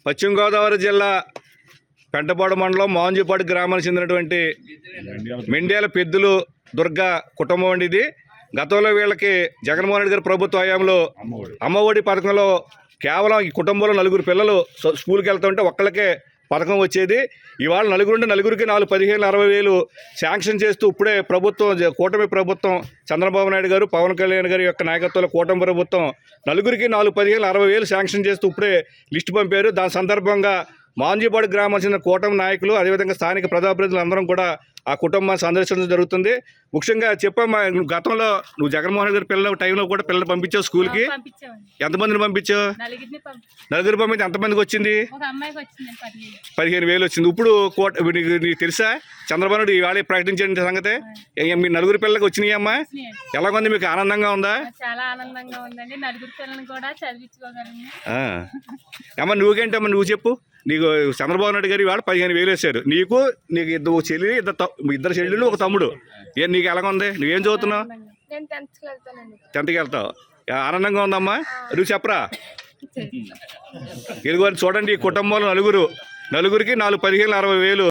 పశ్చిమ గోదావరి జిల్లా పెంటపాడు మండలం మోహన్జీపాడు గ్రామానికి చెందినటువంటి మెండ్యాల పెద్దులు దుర్గా కుటుంబం అండి ఇది. గతంలో వీళ్ళకి జగన్మోహన్ రెడ్డి గారి ప్రభుత్వ హయాంలో అమ్మఒడి పథకంలో కేవలం ఈ కుటుంబంలో 4 పిల్లలు స్కూల్కి వెళ్తుంటే ఒక్కళ్ళకే పథకం వచ్చేది. ఇవాళ నలుగురికి 15,60,000 శాంక్షన్ చేస్తూ ఇప్పుడే ప్రభుత్వం, కూటమి ప్రభుత్వం, చంద్రబాబు నాయుడు గారు, పవన్ కళ్యాణ్ గారి యొక్క నాయకత్వంలో కూటమి ప్రభుత్వం నలుగురికి 15,60,000 శాంక్షన్ చేస్తూ ఇప్పుడే లిస్టు పంపారు. దాని సందర్భంగా మోహన్జీపాడు గ్రామానికి చెందిన కూటమి నాయకులు, అదేవిధంగా స్థానిక ప్రజాప్రతినిధులు అందరం కూడా ఆ కుటుంబాన్ని సందర్శించడం జరుగుతుంది. ముఖ్యంగా చెప్పమ్మా, గతంలో నువ్వు జగన్మోహన్ రెడ్డి గారి పిల్లల టైంలో కూడా పిల్లలు పంపించావు స్కూల్కి. ఎంతమందిని పంపించావు? 4 పంపించి ఎంతమందికి వచ్చింది? 15,000 వచ్చింది. ఇప్పుడు నీకు తెలుసా చంద్రబాబు నాయుడు ఇవాళ ప్రకటించిన సంగతి? మీ 4 పిల్లలకి వచ్చినాయి అమ్మా. ఎలాగుంది, మీకు ఆనందంగా ఉందా? చాలా ఆనందంగా ఉందండి. 4 పిల్లల్ని కూడా చదివించుకోగలను. అమ్మా నువ్వేంటమ్మా, నువ్వు చెప్పు. నీకు చంద్రబాబు నాయుడు గారు ఇవాళ 15,000 వేశారు. నీకు 2 చెల్లి, 2 చెల్లెళ్ళు, 1 తమ్ముడు. నీకు ఎలాగ ఉంది? నువ్వేం చదువుతున్నావు? 10th వెళ్తావు. ఆనందంగా ఉందమ్మా. నువ్వు చెప్పరా. ఇదిగో చూడండి, ఈ కుటుంబంలో నలుగురికి 15,60,000